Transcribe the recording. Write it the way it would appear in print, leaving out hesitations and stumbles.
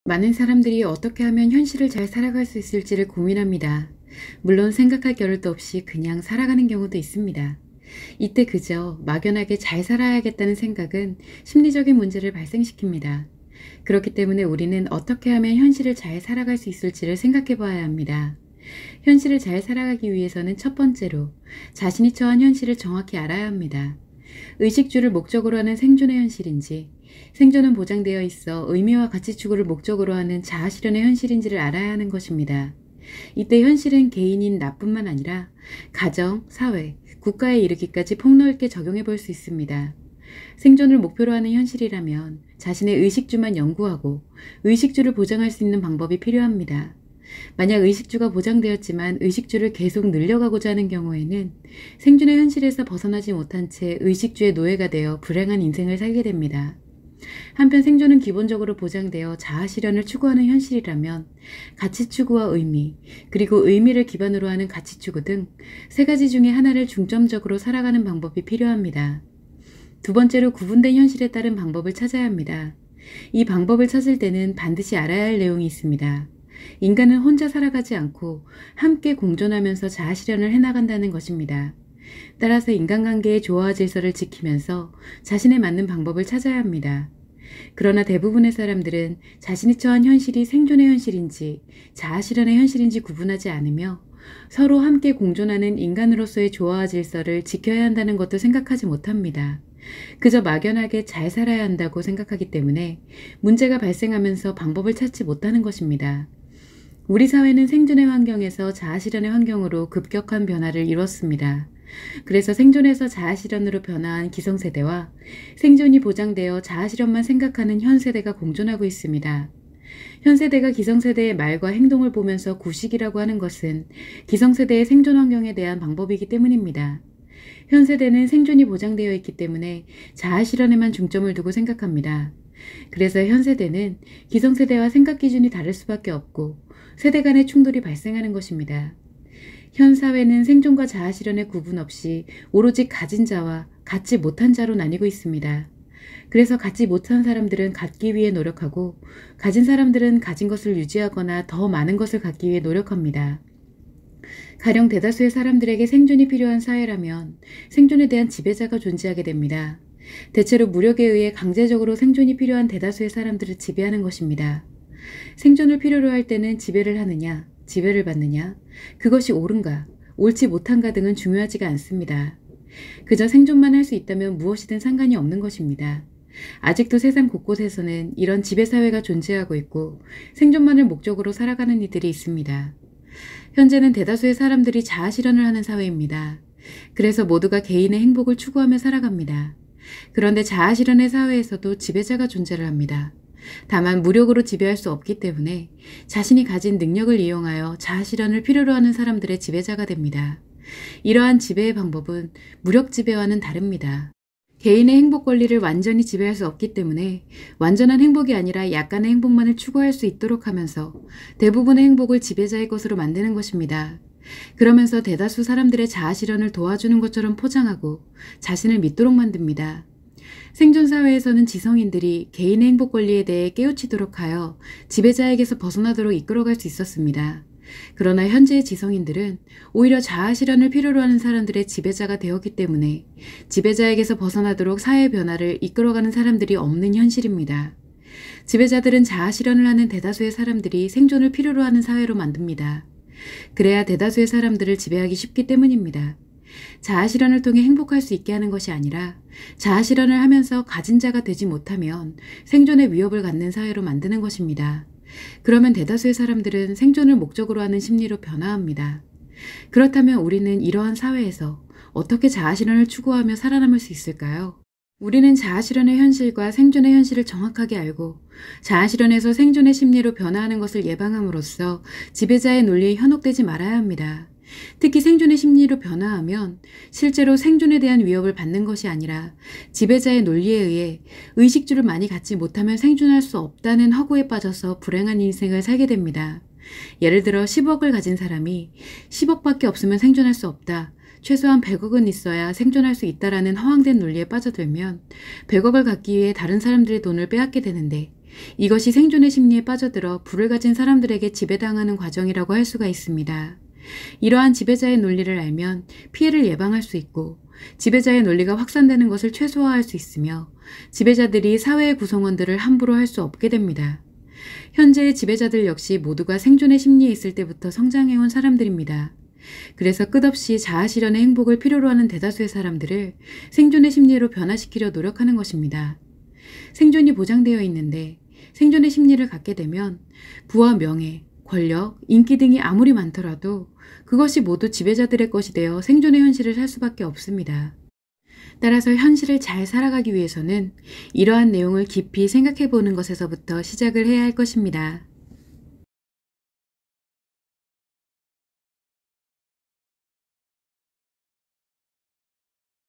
많은 사람들이 어떻게 하면 현실을 잘 살아갈 수 있을지를 고민합니다. 물론 생각할 겨를도 없이 그냥 살아가는 경우도 있습니다. 이때 그저 막연하게 잘 살아야겠다는 생각은 심리적인 문제를 발생시킵니다. 그렇기 때문에 우리는 어떻게 하면 현실을 잘 살아갈 수 있을지를 생각해 봐야 합니다. 현실을 잘 살아가기 위해서는 첫 번째로 자신이 처한 현실을 정확히 알아야 합니다. 의식주를 목적으로 하는 생존의 현실인지, 생존은 보장되어 있어 의미와 가치 추구를 목적으로 하는 자아실현의 현실인지를 알아야 하는 것입니다. 이때 현실은 개인인 나뿐만 아니라 가정, 사회, 국가에 이르기까지 폭넓게 적용해 볼 수 있습니다. 생존을 목표로 하는 현실이라면 자신의 의식주만 연구하고 의식주를 보장할 수 있는 방법이 필요합니다. 만약 의식주가 보장되었지만 의식주를 계속 늘려가고자 하는 경우에는 생존의 현실에서 벗어나지 못한 채 의식주의 노예가 되어 불행한 인생을 살게 됩니다. 한편 생존은 기본적으로 보장되어 자아실현을 추구하는 현실이라면 가치 추구와 의미, 그리고 의미를 기반으로 하는 가치 추구 등 세 가지 중에 하나를 중점적으로 살아가는 방법이 필요합니다. 두 번째로 구분된 현실에 따른 방법을 찾아야 합니다. 이 방법을 찾을 때는 반드시 알아야 할 내용이 있습니다. 인간은 혼자 살아가지 않고 함께 공존하면서 자아실현을 해나간다는 것입니다. 따라서 인간관계의 조화와 질서를 지키면서 자신에 맞는 방법을 찾아야 합니다. 그러나 대부분의 사람들은 자신이 처한 현실이 생존의 현실인지 자아실현의 현실인지 구분하지 않으며 서로 함께 공존하는 인간으로서의 조화와 질서를 지켜야 한다는 것도 생각하지 못합니다. 그저 막연하게 잘 살아야 한다고 생각하기 때문에 문제가 발생하면서 방법을 찾지 못하는 것입니다. 우리 사회는 생존의 환경에서 자아실현의 환경으로 급격한 변화를 이뤘습니다. 그래서 생존에서 자아실현으로 변화한 기성세대와 생존이 보장되어 자아실현만 생각하는 현세대가 공존하고 있습니다. 현세대가 기성세대의 말과 행동을 보면서 구식이라고 하는 것은 기성세대의 생존 환경에 대한 방법이기 때문입니다. 현세대는 생존이 보장되어 있기 때문에 자아실현에만 중점을 두고 생각합니다. 그래서 현세대는 기성세대와 생각 기준이 다를 수밖에 없고 세대 간의 충돌이 발생하는 것입니다. 현 사회는 생존과 자아실현의 구분 없이 오로지 가진 자와 갖지 못한 자로 나뉘고 있습니다. 그래서 갖지 못한 사람들은 갖기 위해 노력하고 가진 사람들은 가진 것을 유지하거나 더 많은 것을 갖기 위해 노력합니다. 가령 대다수의 사람들에게 생존이 필요한 사회라면 생존에 대한 지배자가 존재하게 됩니다. 대체로 무력에 의해 강제적으로 생존이 필요한 대다수의 사람들을 지배하는 것입니다. 생존을 필요로 할 때는 지배를 하느냐, 지배를 받느냐, 그것이 옳은가, 옳지 못한가 등은 중요하지가 않습니다. 그저 생존만 할 수 있다면 무엇이든 상관이 없는 것입니다. 아직도 세상 곳곳에서는 이런 지배사회가 존재하고 있고 생존만을 목적으로 살아가는 이들이 있습니다. 현재는 대다수의 사람들이 자아실현을 하는 사회입니다. 그래서 모두가 개인의 행복을 추구하며 살아갑니다. 그런데 자아실현의 사회에서도 지배자가 존재를 합니다. 다만 무력으로 지배할 수 없기 때문에 자신이 가진 능력을 이용하여 자아실현을 필요로 하는 사람들의 지배자가 됩니다. 이러한 지배의 방법은 무력 지배와는 다릅니다. 개인의 행복 권리를 완전히 지배할 수 없기 때문에 완전한 행복이 아니라 약간의 행복만을 추구할 수 있도록 하면서 대부분의 행복을 지배자의 것으로 만드는 것입니다. 그러면서 대다수 사람들의 자아실현을 도와주는 것처럼 포장하고 자신을 믿도록 만듭니다. 생존사회에서는 지성인들이 개인의 행복 권리에 대해 깨우치도록 하여 지배자에게서 벗어나도록 이끌어갈 수 있었습니다. 그러나 현재의 지성인들은 오히려 자아실현을 필요로 하는 사람들의 지배자가 되었기 때문에 지배자에게서 벗어나도록 사회 변화를 이끌어가는 사람들이 없는 현실입니다. 지배자들은 자아실현을 하는 대다수의 사람들이 생존을 필요로 하는 사회로 만듭니다. 그래야 대다수의 사람들을 지배하기 쉽기 때문입니다. 자아실현을 통해 행복할 수 있게 하는 것이 아니라 자아실현을 하면서 가진 자가 되지 못하면 생존의 위협을 갖는 사회로 만드는 것입니다. 그러면 대다수의 사람들은 생존을 목적으로 하는 심리로 변화합니다. 그렇다면 우리는 이러한 사회에서 어떻게 자아실현을 추구하며 살아남을 수 있을까요? 우리는 자아실현의 현실과 생존의 현실을 정확하게 알고 자아실현에서 생존의 심리로 변화하는 것을 예방함으로써 지배자의 논리에 현혹되지 말아야 합니다. 특히 생존의 심리로 변화하면 실제로 생존에 대한 위협을 받는 것이 아니라 지배자의 논리에 의해 의식주를 많이 갖지 못하면 생존할 수 없다는 허구에 빠져서 불행한 인생을 살게 됩니다. 예를 들어 10억을 가진 사람이 10억밖에 없으면 생존할 수 없다, 최소한 100억은 있어야 생존할 수 있다라는 허황된 논리에 빠져들면 100억을 갖기 위해 다른 사람들의 돈을 빼앗게 되는데 이것이 생존의 심리에 빠져들어 부를 가진 사람들에게 지배당하는 과정이라고 할 수가 있습니다. 이러한 지배자의 논리를 알면 피해를 예방할 수 있고 지배자의 논리가 확산되는 것을 최소화할 수 있으며 지배자들이 사회의 구성원들을 함부로 할 수 없게 됩니다. 현재의 지배자들 역시 모두가 생존의 심리에 있을 때부터 성장해온 사람들입니다. 그래서 끝없이 자아실현의 행복을 필요로 하는 대다수의 사람들을 생존의 심리로 변화시키려 노력하는 것입니다. 생존이 보장되어 있는데 생존의 심리를 갖게 되면 부와 명예, 권력, 인기 등이 아무리 많더라도 그것이 모두 지배자들의 것이 되어 생존의 현실을 살 수밖에 없습니다. 따라서 현실을 잘 살아가기 위해서는 이러한 내용을 깊이 생각해 보는 것에서부터 시작을 해야 할 것입니다.